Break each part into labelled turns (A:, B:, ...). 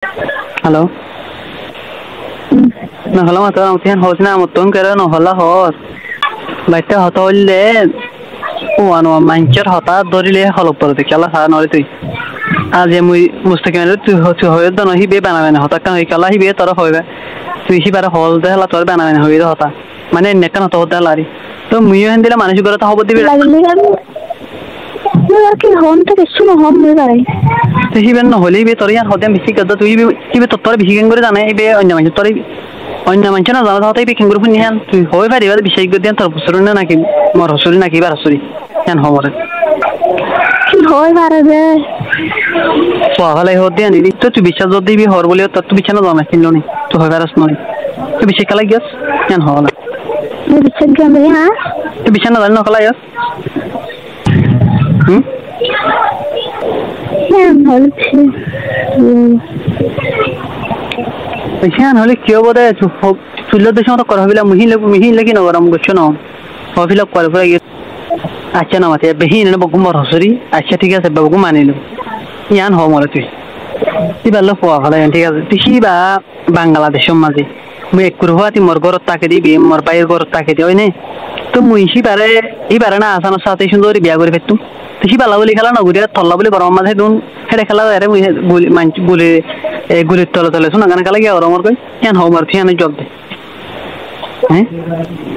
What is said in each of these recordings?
A: Halo. Nah kalau mata orang tihan hosna mutton kera no hala hor. Baita hota holle. Anu mancher hota dorile halo porde kala ha nori tui. Aje mui mustaqimal tu hoye do no hibe banabena hota kan kala hibe tor hoybe. Tu hi bara hol de hala tor banabena hoye hota. Mane nekan hota hota lari. To muyo hendila manush gorata hobo dibe.
B: Lakin hon ta kesu no hom me dai.
A: To hibe no holi be tor yan hoda misi kada tu hibe to tor bisi gengore jane ibe onya manche tor অন্য মানুষ না জানা তাই বিকিং group Nihan তুই হই পারি বাদ বিশেষ করে দেন তোর বছর না নাকি মর হসুরি নাকি বার হসুরি কেন হবরে
B: কি হই পারবে
A: পাগলাই হতে আনি তো তুই বিশ্বাস যদি দিবি হর বলে তো তুই বিছানা জানা কিনলো নি তো হই পারস নয় তুই বিশেষ কালা গিয়াস কেন হল না
B: তুই বিচ্ছেদ কেন রে হ্যাঁ
A: তুই বিছানা জানি না কালা গিয়াস
B: হ্যাঁ বলছি
A: Sian hole kyo boda chullo de shona kora bila muhin lagi na garam gocho na hobila kora pura ye acha na mate behin na bogum mar hosuri acha ঠিক আছে babu manilu yan ho mara তুই তুই ballo fo hala ঠিক আছে তুই শিবা বাংলাদেশের মাঝে মুই এক করবাতি মোর গরত তাকে দিবি মোর বাইর গরত তাকে দি হইনে তো মুই শিবারে ইবারে না আসানোর সাথে সুন্দর বিয়া করে ফেলতুম তো শিবা লাবলি খেলা না গুড়িয়া তল্লা বলি গরম মাঝে দুন হেডে খেলা আরে মুই গুলি মানছি গুলি গুলির তলে তলে শোনা গান কালে গিয়া ওরমর কই কেন হোমার ফিয়ানে জব দে হ্যাঁ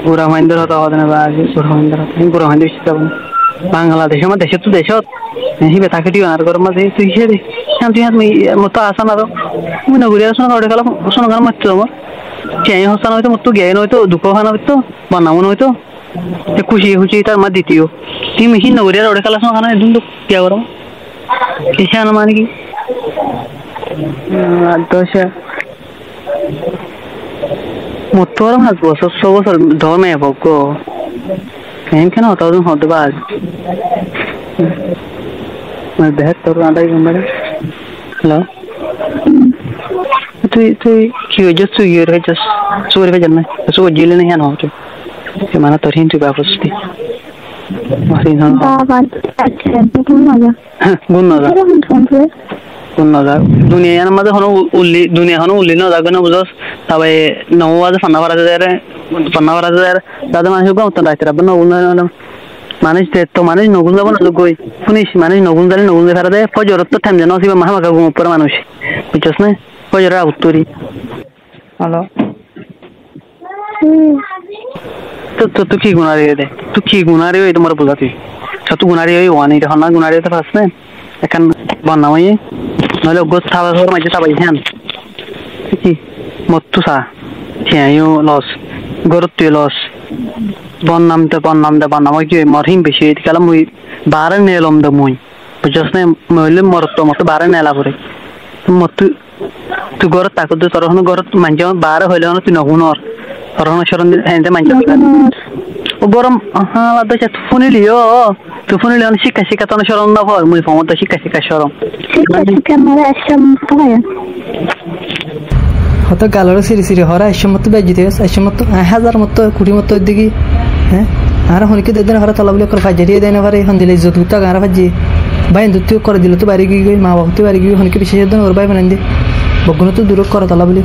A: পুরা মাইন্ডর হতা হবে না বাজি পুরা মাইন্ডর যাব বাংলাদেশের মধ্যে দেশে তো দেশত হিবে তাকে দিও আর গরম মাঝে তুই হিসেবে কেন তুই হাত মতো আসা না তো মুই না ঘুরিয়া শোনা ওটা খেলা শোনা গান মারতো আমার চেয়ে হস্তা নয়তো মতো জ্ঞান হয়তো দুঃখ খানা হইতো বানাবো নয়তো খুশি খুশি তার মা দ্বিতীয় তুই মেশিন না ঘুরিয়া ওটা খেলা শোনা খানা একদম তো কিয়া করো কিসে আনা মানে কি দশা মোটর হাত বছর ছ বছর ধর্মে ভোগ কেন হতো হতে পার দেখ তোর আদায় গম্বারে হ্যালো তুই কি হয়েছিস তুই ইয়ে হয়েছিস চোর হয়ে যান না চোর জিলে নেই হ্যাঁ হচ্ছে মানে তোর হিন্টু ব্যবস্থা গুণ না Kunnaga dunia yang mana hono uli dunia hono uli no dago no bujos tabe no wada fanna para dere dada manu go utan raitera bano ulna no manage te to manage no gunza bano goi punish manage no gunza fara de fojorot to tham jano siba mahama go upar manush buchos na fojora uturi halo to ki gunari de tu ki gunari oi tomar bujati tu gunari oi wani de honna gunari te fasne ekan bannamai নলে গোস থাবা সর মাঝে থাবাই হ্যান কি মত্তুসা ছেয়ো loss গরুতে loss বন্নামতে বন্নাম কি মরহিম বেশি কালা মুই বারে নেলম দে মুই বুঝছস না মইলে মরত মত বারে নেলা পরে মত্তু তু গর তাকত তরহন গর মানজে বারে হইলে না তুই নগুনর তরহন শরণ হেনতে মানজে ও গরম হালা দে ফুনিলিও tu phone le on shika to na shoron na bhor mui phone to shika shoron
B: camera ashamaya
C: hoto galoro siri hora ashamto bejite ashamto 1000 motto 20 motto digi eh ara honike dedena hora talabule kor fajriye dena pare hondile izzat gutta gara faji bayin duttu kor dilo to bari gi ma waqti bari gi honike bishesh den or bay banandi boguno to duro kor talabule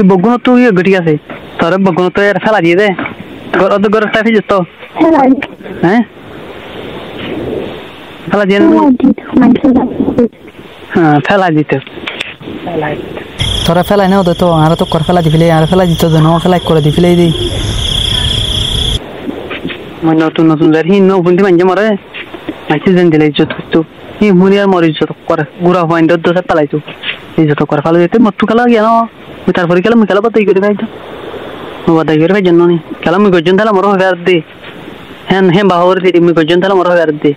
A: বগুনো তো ইয়ে গটি আছে তোর বগুনো তো এর ফেলা দিয়ে দে গরত গরত typhi যেত হ্যাঁ ফেলা দিয়ে হ্যাঁ ফেলা দিতে
C: তোরা ফেলাই না তো আর তো কর ফেলা দিফিলে আর ফেলা দিত না ফেলা করে দিফিলে দি
A: মানে নতুন জারি নো বুন্দি মানজে মরে মাছি দেন দিলে যত তো ই মুনিয়ার মরি যত করে গুড়া হইন্দ তো সব পালাইতো এই যত করে ফেলা দিতে মত্তু খেলা গিয়া না তারপরে খেলা মুই খেলা বাতাই করে খাইতো বাতাই করে ভাই জানো নি খেলা মুই গজন থালা মরো হবে আর দে হ্যাঁ বাহর দিদি মুই গজন থালা মরো হবে আর দে